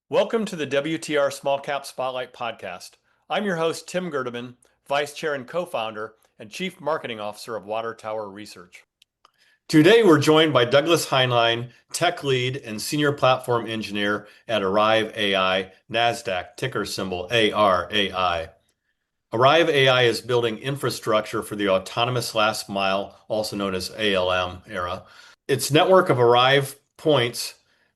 Welcome to the WTR Small Cap Spotlight podcast. I'm your host, Tim Gerdeman, Vice Chair and Co-founder and Chief Marketing Officer of Water Tower Research. Today, we're joined by Douglas Hineline, Tech Lead and Senior Platform Engineer at ARAI AI, NASDAQ, ticker symbol ARAI. ARAI AI is building infrastructure for the autonomous last mile, also known as ALM era. Its network of ARAI points,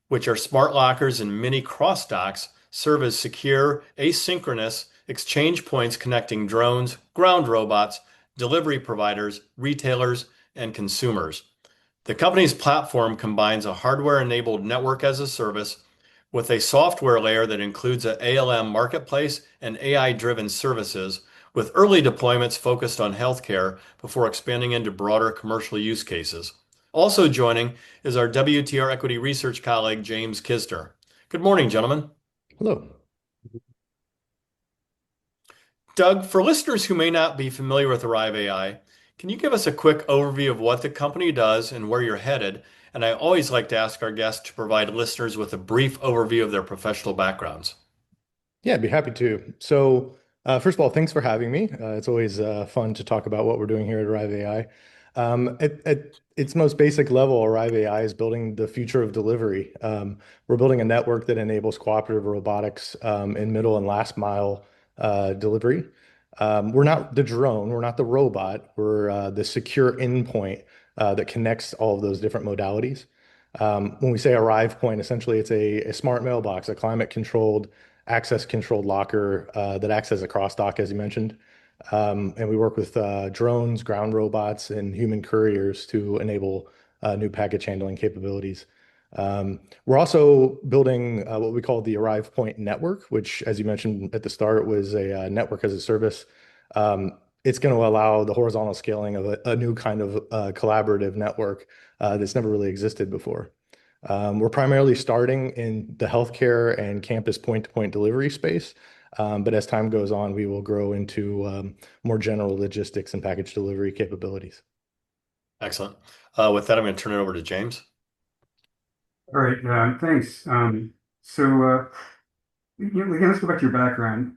which are smart lockers and mini cross docks, serve as secure, asynchronous exchange points connecting drones, ground robots, delivery providers, retailers, and consumers. The company's platform combines a hardware-enabled network as a service with a software layer that includes an ALM marketplace and AI-driven services, with early deployments focused on healthcare before expanding into broader commercial use cases. Also joining is our WTR Equity Research colleague, James Kisner. Good morning, gentlemen. Hello. Doug, for listeners who may not be familiar with Arrive AI, can you give us a quick overview of what the company does and where you're headed? And I always like to ask our guests to provide listeners with a brief overview of their professional backgrounds. Yeah, I'd be happy to. First of all, thanks for having me. It's always fun to talk about what we're doing here at Arrive AI. At its most basic level, Arrive AI is building the future of delivery. We're building a network that enables cooperative robotics in middle and last mile delivery. We're not the drone, we're not the robot, we're the secure endpoint that connects all of those different modalities. When we say arrive point, essentially it's a smart mailbox, a climate controlled, access controlled locker that acts as a cross dock, as you mentioned. And we work with drones, ground robots, and human couriers to enable new package handling capabilities. We're also building what we call the Arrive Point Network, which, as you mentioned at the start, was a network as a service. It's going to allow the horizontal scaling of a new kind of collaborative network that's never really existed before. We're primarily starting in the healthcare and campus point-to-point delivery space, but as time goes on, we will grow into more general logistics and package delivery capabilities. Excellent. With that, I'm going to turn it over to James. All right, thanks. Again, let's go back to your background.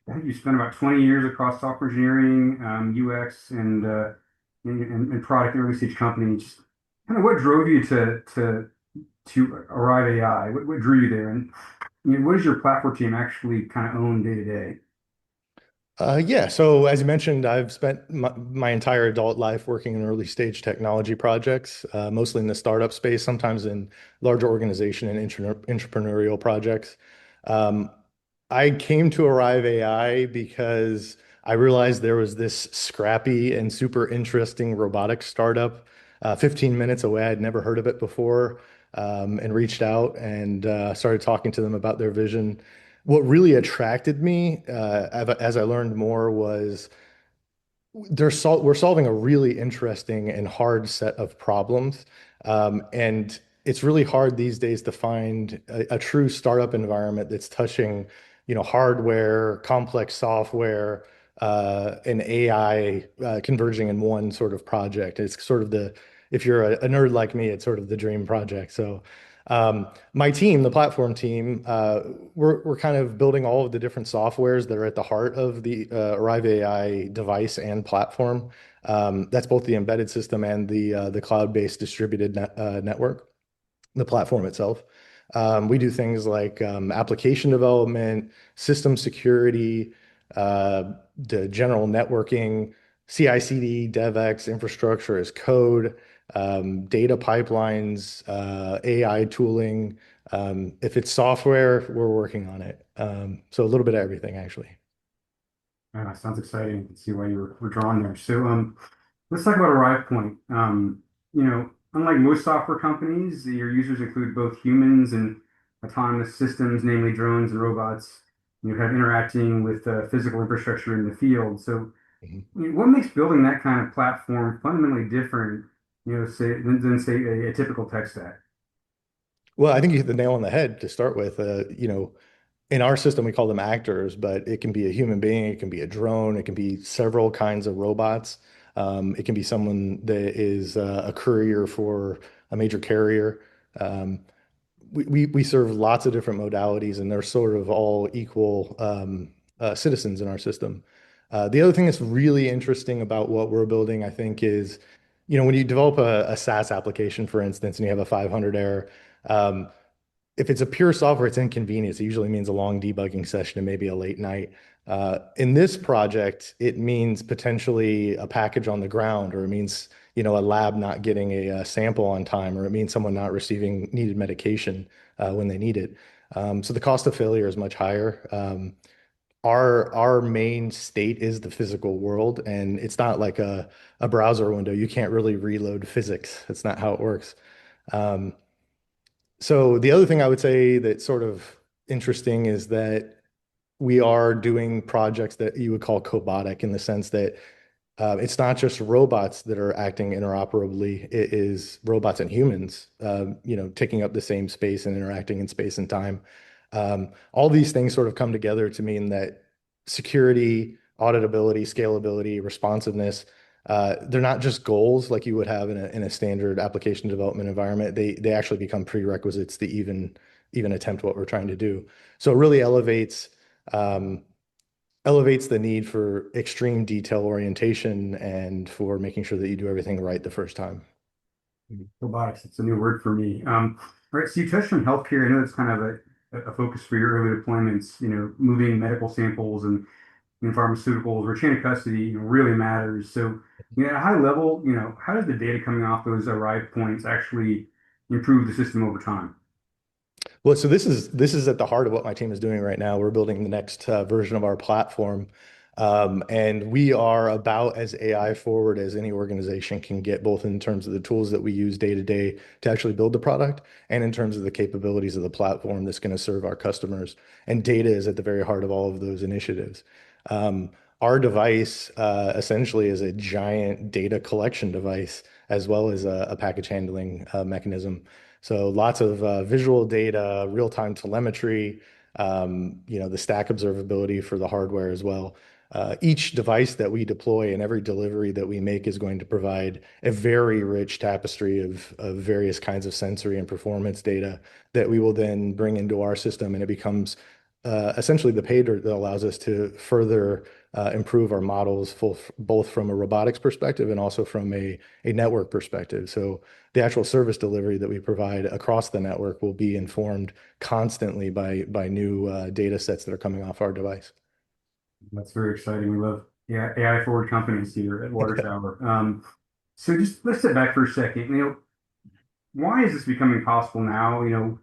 I think you spent about 20 years across software engineering, UX, and product and early stage companies. Just kind of what drove you to Arrive AI? What drew you there? And what does your platform team actually kind of own day to day? Yeah, so as you mentioned, I've spent my entire adult life working in early stage technology projects, mostly in the startup space, sometimes in larger organization and entrepreneurial projects. Um, I came to Arrive AI because I realized there was this scrappy and super interesting robotics startup 15 minutes away. I'd never heard of it before, and reached out and started talking to them about their vision. What really attracted me, as I learned more, was we're solving a really interesting and hard set of problems. And it's really hard these days to find a true startup environment that's touching, hardware, complex software, and AI converging in one sort of project. It's sort of if you're a nerd like me, it's sort of the dream project. My team, the platform team, we're kind of building all of the different softwares that are at the heart of the Arrive AI device and platform. That's both the embedded system and the cloud-based distributed network, the platform itself. We do things like application development, system security, the general networking, CI/CD, DevX, infrastructure as code, data pipelines, AI tooling. If it's software, we're working on it. So a little bit of everything, actually. Sounds exciting. I can see why you were drawn there. Let's talk about Arrive Point. Unlike most software companies, your users include both humans and autonomous systems, namely drones and robots. You have interacting with physical infrastructure in the field. Mhm. What makes building that kind of platform fundamentally different, than say a typical tech stack? Well, I think you hit the nail on the head to start with. In our system, we call them actors, but it can be a human being, it can be a drone, it can be several kinds of robots. It can be someone that is a courier for a major carrier. Um, we serve lots of different modalities, and they're sort of all equal citizens in our system. The other thing that's really interesting about what we're building, I think, is, when you develop a SaaS application, for instance, and you have a 500 error, um, if it's a pure software, it's inconvenience. It usually means a long debugging session and maybe a late night. In this project, it means potentially a package on the ground, or it means, a lab not getting a sample on time, or it means someone not receiving needed medication when they need it. So the cost of failure is much higher. Our main state is the physical world, and it's not like a browser window. You can't really reload physics. That's not how it works. Um, so the other thing I would say that's sort of interesting is that we are doing projects that you would call cobotic, in the sense that it's not just robots that are acting interoperably. It is robots and humans, taking up the same space and interacting in space and time. All these things sort of come together to mean that security, auditability, scalability, responsiveness, they're not just goals like you would have in a standard application development environment. They actually become prerequisites to even attempt what we're trying to do. So it really um, elevates the need for extreme detail orientation and for making sure that you do everything right the first time. Robotics, it's a new word for me. All right, so you touched on healthcare. I know it's kind of a focus for your early deployments, moving medical samples and pharmaceuticals or chain of custody, really matters. So, at a high level, how does the data coming off those ARAI points actually improve the system over time? Well, so this is at the heart of what my team is doing right now. We're building the next version of our platform, and we are about as AI forward as any organization can get, both in terms of the tools that we use day to day to actually build the product, and in terms of the capabilities of the platform that's going to serve our customers. And data is at the very heart of all of those initiatives. Um, our device essentially is a giant data collection device, as well as a package handling mechanism. So lots of visual data, real-time telemetry, the stack observability for the hardware as well. Each device that we deploy and every delivery that we make is going to provide a very rich tapestry of various kinds of sensory and performance data that we will then bring into our system, and it becomes essentially the pay dirt that allows us to further improve our models, both from a robotics perspective and also from a network perspective. So the actual service delivery that we provide across the network will be informed constantly by new data sets that are coming off our device. That's very exciting. We love, yeah, AI forward companies here at Water Tower. So just let's step back for a second. Why is this becoming possible now?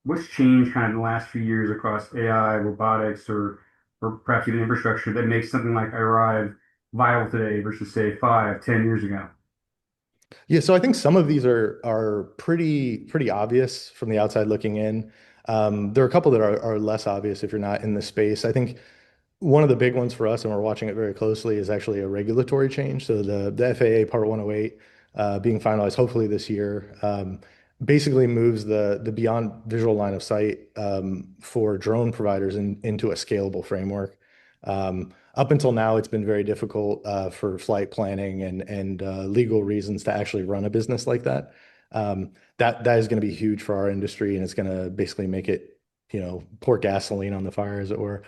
What's changed kind of in the last few years across AI, robotics, or perhaps even infrastructure that makes something like Arrive viable today versus say 5, 10 years ago? Yeah, so I think some of these are pretty obvious from the outside looking in. There are a couple that are less obvious if you're not in the space. I think one of the big ones for us, and we're watching it very closely, is actually a regulatory change. So the FAA Part 108 being finalized hopefully this year, basically moves the beyond visual line of sight for drone providers into a scalable framework. Up until now, it's been very difficult for flight planning and legal reasons to actually run a business like that. That is going to be huge for our industry, and it's going to basically make it, pour gasoline on the fire, as it were.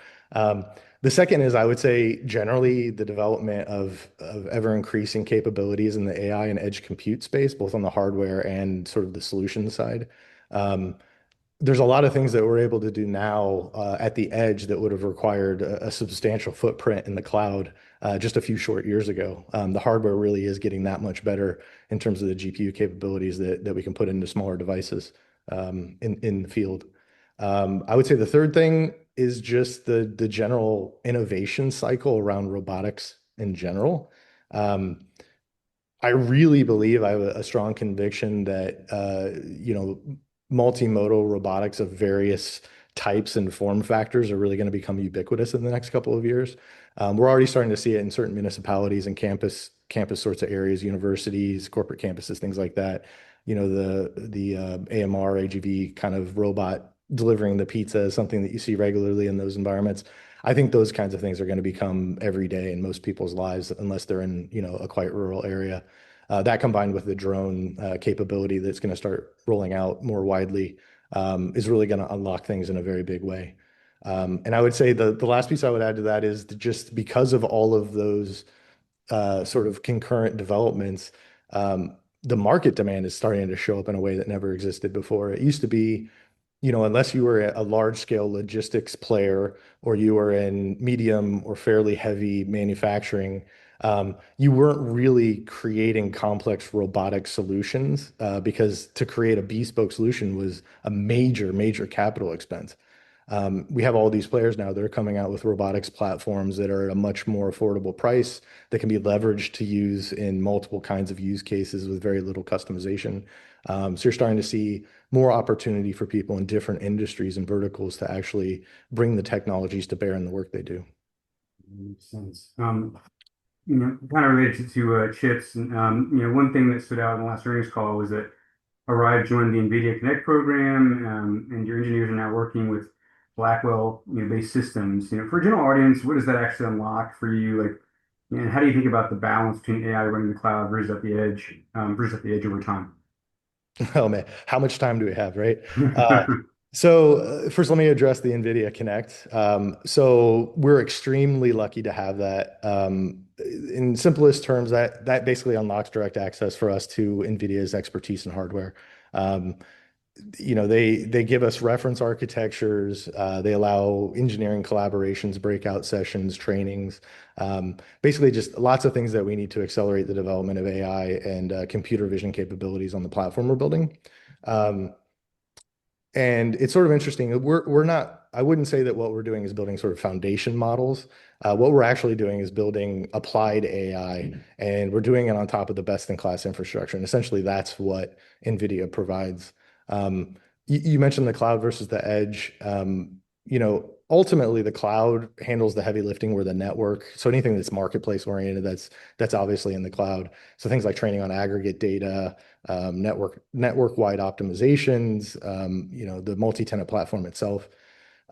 The second is, I would say, generally the development of ever increasing capabilities in the AI and edge compute space, both on the hardware and sort of the solution side. There's a lot of things that we're able to do now at the edge that would have required a substantial footprint in the cloud just a few short years ago. The hardware really is getting that much better in terms of the GPU capabilities that we can put into smaller devices in the field. I would say the third thing is just the general innovation cycle around robotics in general. Um, I really believe, I have a strong conviction that multimodal robotics of various types and form factors are really going to become ubiquitous in the next couple of years. We're already starting to see it in certain municipalities and campus sorts of areas, universities, corporate campuses, things like that. The AMR, AGV kind of robot delivering the pizza is something that you see regularly in those environments. I think those kinds of things are going to become every day in most people's lives, unless they're in, a quite rural area. That combined with the drone capability that's going to start rolling out more widely, is really going to unlock things in a very big way. And I would say the last piece I would add to that is just because of all of those sort of concurrent developments, the market demand is starting to show up in a way that never existed before. It used to be, unless you were a large scale logistics player or you were in medium or fairly heavy manufacturing, you weren't really creating complex robotic solutions because to create a bespoke solution was a major, major capital expense. We have all these players now that are coming out with robotics platforms that are at a much more affordable price that can be leveraged to use in multiple kinds of use cases with very little customization. So you're starting to see more opportunity for people in different industries and verticals to actually bring the technologies to bear in the work they do. Makes sense. Kind of related to chips, and one thing that stood out in the last earnings call was that ARAI joined the NVIDIA Connect program, and your engineers are now working with Blackwell, based systems. For a general audience, what does that actually unlock for you? Like, and how do you think about the balance between AI running the cloud versus at the edge over time? Oh man, how much time do we have, right? So first, let me address the NVIDIA Connect. So we're extremely lucky to have that. In simplest terms, that basically unlocks direct access for us to NVIDIA's expertise in hardware. Um, they give us reference architectures. They allow engineering collaborations, breakout sessions, trainings, basically just lots of things that we need to accelerate the development of AI and computer vision capabilities on the platform we're building. Um, and it's sort of interesting. We're not, I wouldn't say that what we're doing is building sort of foundation models. What we're actually doing is building applied AI, and we're doing it on top of the best-in-class infrastructure. And essentially, that's what NVIDIA provides. You mentioned the cloud versus the edge. Ultimately, the cloud handles the heavy lifting where the network. So anything that's marketplace oriented, that's obviously in the cloud. So things like training on aggregate data, network-wide optimizations, the multi-tenant platform itself.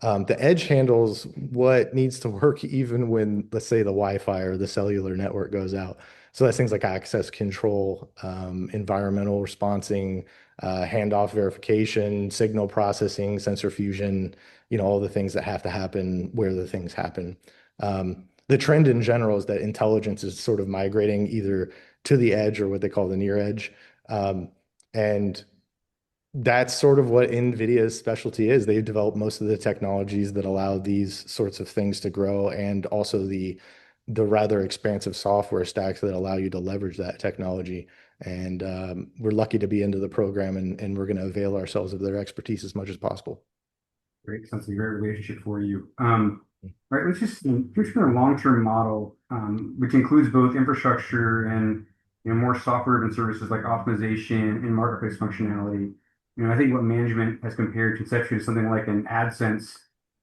The edge handles what needs to work even when, let's say, the Wi-Fi or the cellular network goes out. So that's things like access control, environmental responsing, handoff verification, signal processing, sensor fusion, all the things that have to happen where the things happen. The trend in general is that intelligence is sort of migrating either to the edge or what they call the near edge. And that's sort of what NVIDIA's specialty is. They've developed most of the technologies that allow these sorts of things to grow, and also the rather expansive software stacks that allow you to leverage that technology. And we're lucky to be into the program, and we're going to avail ourselves of their expertise as much as possible. Great, sounds like a great relationship for you. Right, let's just picture a long-term model, which includes both infrastructure and more software-driven services like optimization and marketplace functionality. I think what management has compared conceptually to something like an AdSense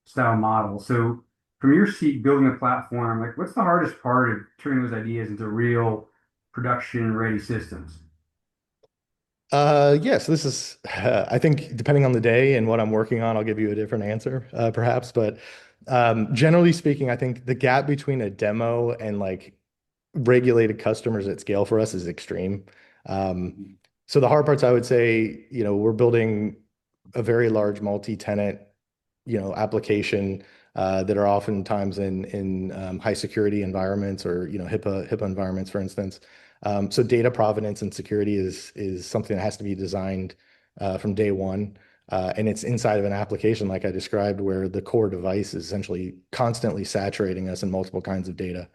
style model. So, from your seat building a platform, like what's the hardest part of turning those ideas into real production-ready systems? Yes, this is, I think, depending on the day and what I'm working on, I'll give you a different answer, perhaps. But generally speaking, I think the gap between a demo and like regulated customers at scale for us is extreme. So the hard parts, I would say, we're building a very large multi-tenant, application that are oftentimes in high security environments or HIPAA environments, for instance. So data provenance and security is something that has to be designed from day one. And it's inside of an application, like I described, where the core device is essentially constantly saturating us in multiple kinds of data.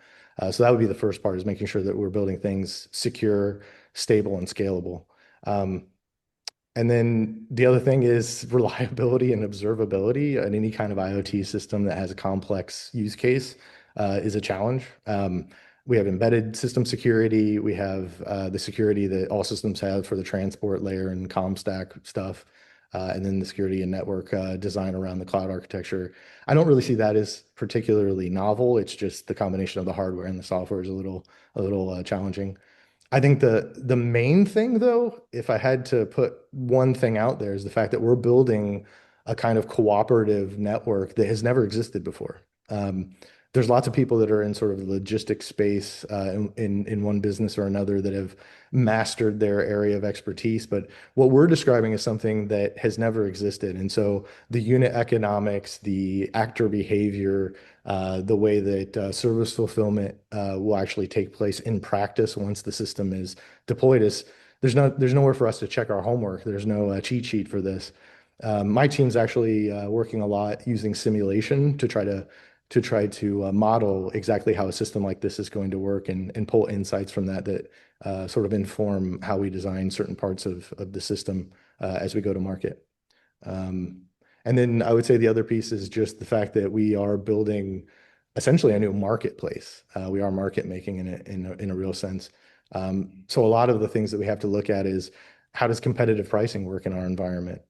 So that would be the first part, is making sure that we're building things secure, stable, and scalable. And then the other thing is reliability and observability. And any kind of IoT system that has a complex use case is a challenge. We have embedded system security. We have the security that all systems have for the transport layer and comm stack stuff. And then the security and network design around the cloud architecture. I don't really see that as particularly novel. It's just the combination of the hardware and the software is a little challenging. I think the main thing, though, if I had to put one thing out there, is the fact that we're building a kind of cooperative network that has never existed before. there's lots of people that are in sort of the logistics space in one business or another that have mastered their area of expertise. But what we're describing is something that has never existed. And so the unit economics, the actor behavior, the way that service fulfillment will actually take place in practice once the system is deployed is there's nowhere for us to check our homework. There's no cheat sheet for this. My team's actually working a lot using simulation to try to model exactly how a system like this is going to work and pull insights from that sort of inform how we design certain parts of the system as we go to market. Um, and then I would say the other piece is just the fact that we are building essentially a new marketplace. We are market making in a real sense. So a lot of the things that we have to look at is how does competitive pricing work in our environment?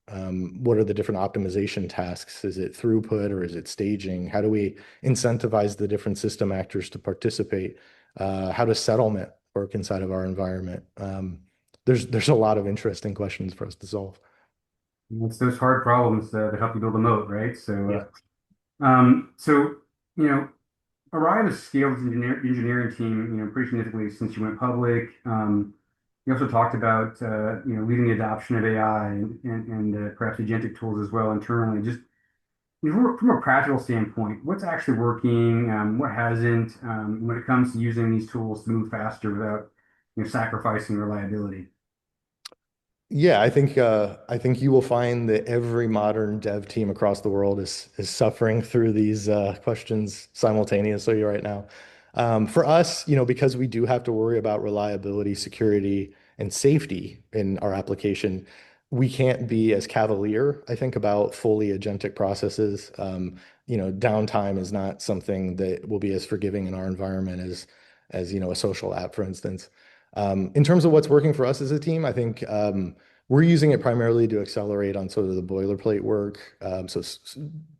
What are the different optimization tasks? Is it throughput or is it staging? How do we incentivize the different system actors to participate? How does settlement work inside of our environment? There's a lot of interesting questions for us to solve. It's those hard problems that help you build a moat, right? Yeah. So you know, ARAI has scaled its engineering team, pretty significantly since you went public. You also talked about, leading the adoption of AI and perhaps agentic tools as well internally. Just from a practical standpoint, what's actually working, what hasn't, when it comes to using these tools to move faster without, sacrificing reliability. Yeah, I think you will find that every modern dev team across the world is suffering through these questions simultaneously right now. For us, because we do have to worry about reliability, security, and safety in our application, we can't be as cavalier, I think, about fully agentic processes. Downtime is not something that will be as forgiving in our environment as a social app, for instance. In terms of what's working for us as a team, I think we're using it primarily to accelerate on sort of the boilerplate work.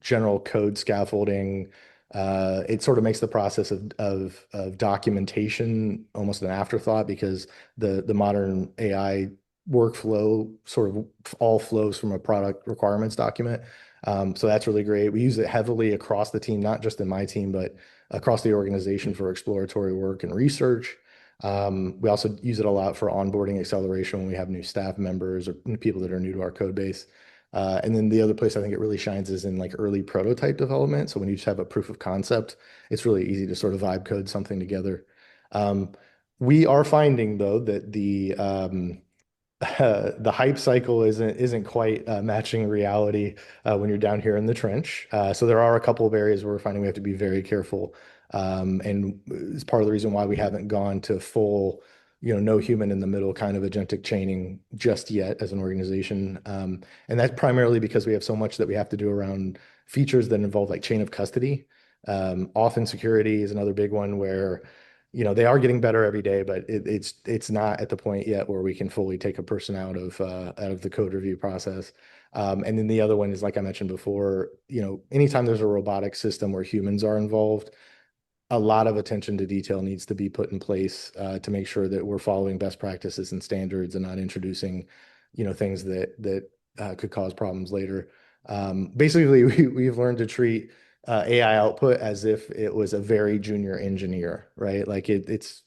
General code scaffolding. It sort of makes the process of documentation almost an afterthought because the modern AI workflow sort of all flows from a product requirements document. So that's really great. We use it heavily across the team, not just in my team, but across the organization for exploratory work and research. We also use it a lot for onboarding acceleration when we have new staff members or people that are new to our code base. And then the other place I think it really shines is in like early prototype development. So when you just have a proof of concept, it's really easy to sort of vibe code something together. Um, we are finding though that the hype cycle isn't quite matching reality when you're down here in the trench. So there are a couple of areas where we're finding we have to be very careful. And it's part of the reason why we haven't gone to full, no human in the middle kind of agentic chaining just yet as an organization. And that's primarily because we have so much that we have to do around features that involve like chain of custody. Auth security is another big one where they are getting better every day, but it's not at the point yet where we can fully take a person out of the code review process. And then the other one is, like I mentioned before, anytime there's a robotic system where humans are involved, a lot of attention to detail needs to be put in place to make sure that we're following best practices and standards and not introducing, things that could cause problems later. Basically, we've learned to treat AI output as if it was a very junior engineer, right? Like it's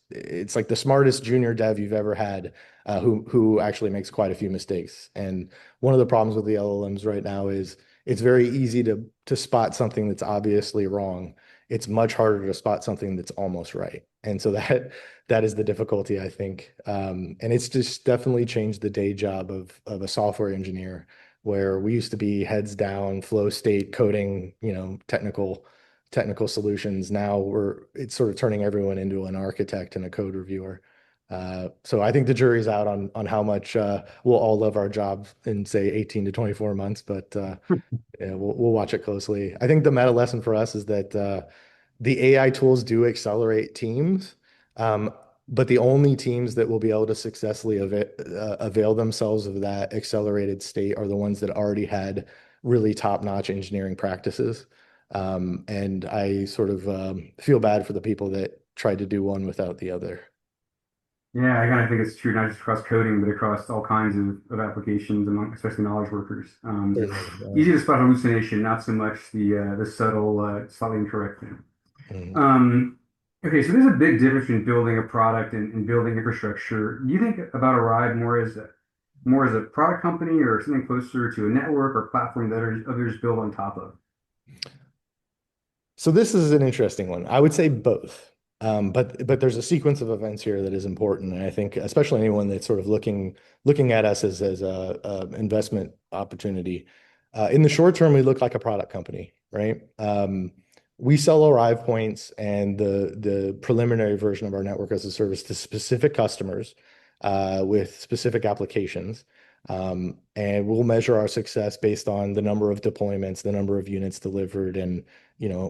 like the smartest junior dev you've ever had, who actually makes quite a few mistakes. And one of the problems with the LLMs right now is it's very easy to spot something that's obviously wrong. It's much harder to spot something that's almost right. And so that is the difficulty, I think. And it's just definitely changed the day job of a software engineer where we used to be heads down, flow state coding, technical solutions. Now it's sort of turning everyone into an architect and a code reviewer. So I think the jury's out on how much we'll all love our job in say 18 to 24 months, but yeah, we'll watch it closely. I think the meta lesson for us is that the AI tools do accelerate teams, but the only teams that will be able to successfully avail themselves of that accelerated state are the ones that already had really top-notch engineering practices. And I sort of feel bad for the people that tried to do one without the other. Yeah, I kind of think it's true, not just across coding, but across all kinds of applications among, especially knowledge workers. Certainly, Easy to spot hallucination, not so much the subtle, slightly incorrect thing. Mhm. Okay, so there's a big difference between building a product and building infrastructure. Do you think about Arrive more as a product company or something closer to a network or platform that others build on top of? So this is an interesting one. I would say both. But there's a sequence of events here that is important, and I think especially anyone that's sort of looking at us as a investment opportunity. In the short term, we look like a product company, right? We sell Arrive points and the preliminary version of our network as a service to specific customers with specific applications. And we'll measure our success based on the number of deployments, the number of units delivered, and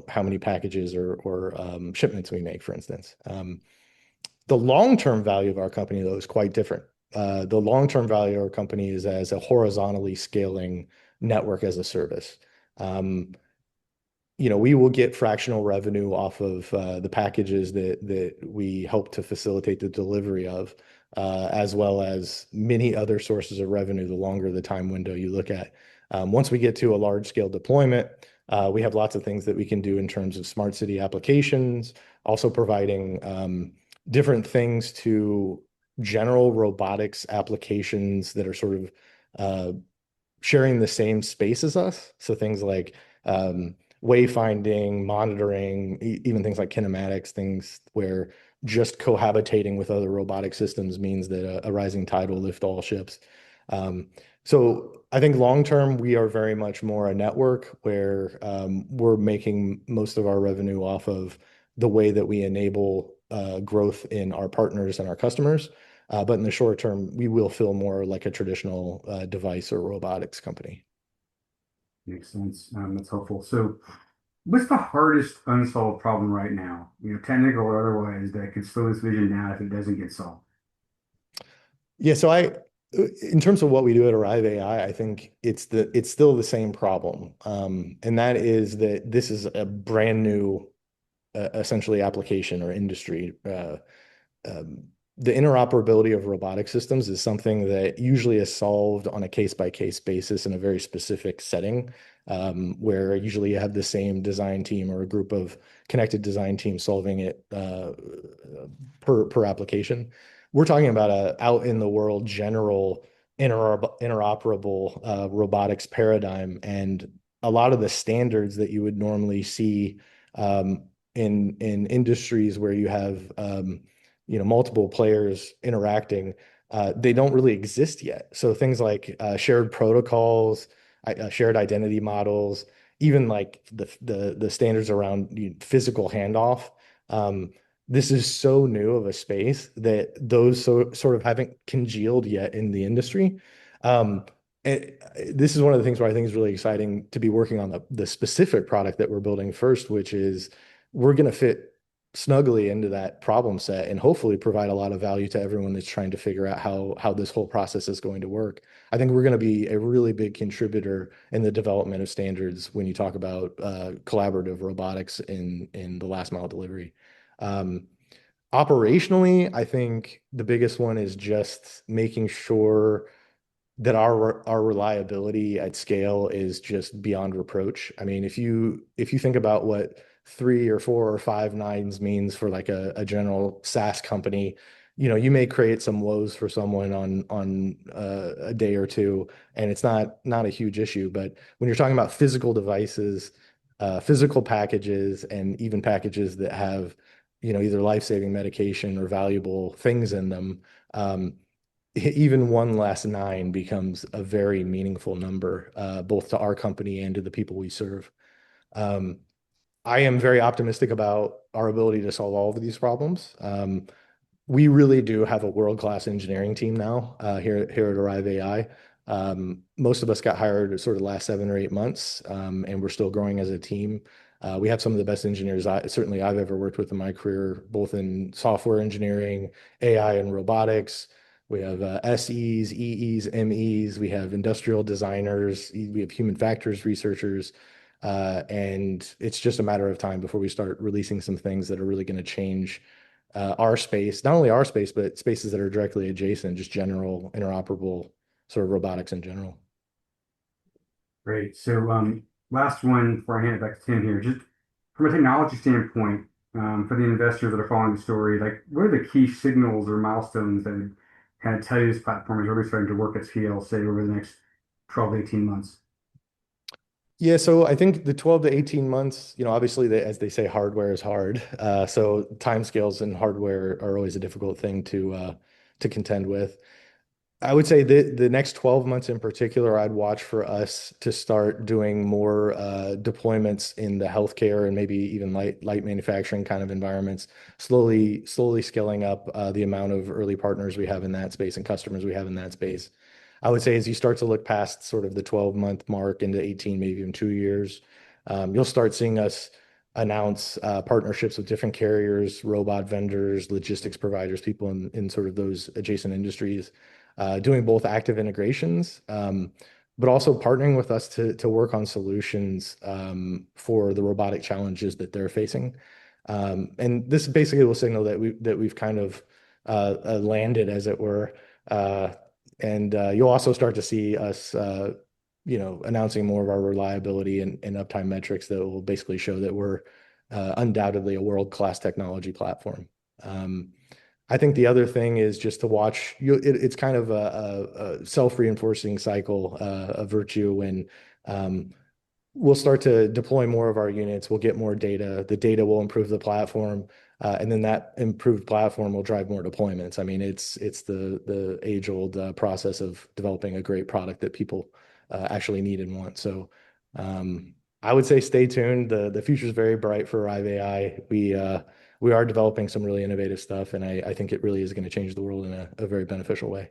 how many packages or shipments we make, for instance. The long-term value of our company, though, is quite different. The long-term value of our company is as a horizontally scaling network as a service. We will get fractional revenue off of the packages that we help to facilitate the delivery of, as well as many other sources of revenue the longer the time window you look at. Once we get to a large-scale deployment, we have lots of things that we can do in terms of smart city applications, also providing different things to general robotics applications that are sort of sharing the same space as us. So things like wayfinding, monitoring, even things like kinematics, things where just cohabitating with other robotic systems means that a rising tide will lift all ships. So I think long term, we are very much more a network where we're making most of our revenue off of the way that we enable growth in our partners and our customers. But in the short term, we will feel more like a traditional device or robotics company. Makes sense. That's helpful. So, what's the hardest unsolved problem right now? Technical or otherwise, that could slow this vision down if it doesn't get solved. Yeah, so in terms of what we do at Arrive AI, I think it's still the same problem, and that is that this is a brand new, essentially application or industry. The interoperability of robotic systems is something that usually is solved on a case-by-case basis in a very specific setting, where usually you have the same design team or a group of connected design teams solving it per application. We're talking about a out in the world general interoperable robotics paradigm, and a lot of the standards that you would normally see in industries where you have multiple players interacting, they don't really exist yet. So things like shared protocols, shared identity models, even like the standards around physical handoff. This is so new of a space that those sort of haven't congealed yet in the industry. This is one of the things where I think is really exciting to be working on the specific product that we're building first, which is we're going to fit snugly into that problem set and hopefully provide a lot of value to everyone that's trying to figure out how this whole process is going to work. I think we're going to be a really big contributor in the development of standards when you talk about collaborative robotics in the last mile delivery. Operationally, I think the biggest one is just making sure that our reliability at scale is just beyond reproach. I mean, if you think about what 3 or 4 or 5 nines means for like a general SaaS company, you may create some woes for someone on a day or two, and it's not a huge issue. But when you're talking about physical devices, physical packages, and even packages that have either life-saving medication or valuable things in them, even one less nine becomes a very meaningful number, both to our company and to the people we serve. I am very optimistic about our ability to solve all of these problems. We really do have a world-class engineering team now here at Arrive AI. Most of us got hired sort of the last 7 or 8 months, and we're still growing as a team. We have some of the best engineers certainly I've ever worked with in my career, both in software engineering, AI, and robotics. We have SEs, EEs, MEs. We have industrial designers. We have human factors researchers. And it's just a matter of time before we start releasing some things that are really going to change our space, not only our space, but spaces that are directly adjacent, just general interoperable sort of robotics in general. Great. So, last one before I hand it back to Tim here. Just from a technology standpoint, for the investors that are following the story, like what are the key signals or milestones that would kind of tell you this platform is really starting to work at scale, say over the next 12 to 18 months? Yeah, so I think the 12 to 18 months, obviously as they say, hardware is hard. So timescales and hardware are always a difficult thing to contend with. I would say the next 12 months in particular, I'd watch for us to start doing more deployments in the healthcare and maybe even light manufacturing kind of environments, slowly scaling up the amount of early partners we have in that space and customers we have in that space. I would say as you start to look past sort of the 12-month mark into 18, maybe even 2 years, you'll start seeing us announce partnerships with different carriers, robot vendors, logistics providers, people in sort of those adjacent industries, doing both active integrations, but also partnering with us to work on solutions for the robotic challenges that they're facing. And this basically will signal that we've kind of landed, as it were. And you'll also start to see us, announcing more of our reliability and uptime metrics that will basically show that we're undoubtedly a world-class technology platform. I think the other thing is just to watch. It's kind of a self-reinforcing cycle, a virtue when we'll start to deploy more of our units. We'll get more data. The data will improve the platform, and then that improved platform will drive more deployments. I mean, it's the age-old process of developing a great product that people actually need and want. So I would say stay tuned. The future is very bright for Arrive AI. We are developing some really innovative stuff, and I think it really is going to change the world in a very beneficial way.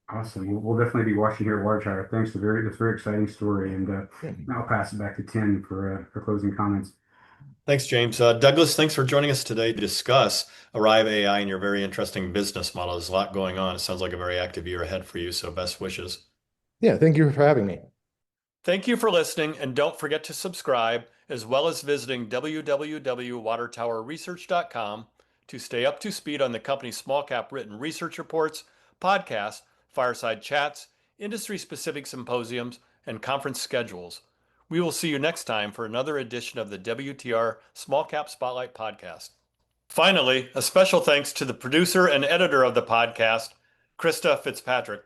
Awesome. We'll definitely be watching here at Water Tower. Thanks. That's a very exciting story. And Yeah. I'll pass it back to Tim for closing comments. Thanks, James. Douglas, thanks for joining us today to discuss Arrive AI and your very interesting business model. There's a lot going on. It sounds like a very active year ahead for you, so best wishes. Yeah, thank you for having me. Thank you for listening, and don't forget to subscribe, as well as visiting www.watertowerresearch.com to stay up to speed on the company's small cap written research reports, podcasts, fireside chats, industry-specific symposiums, and conference schedules. We will see you next time for another edition of the WTR Small Cap Spotlight podcast. Finally, a special thanks to the producer and editor of the podcast, Krista Fitzpatrick.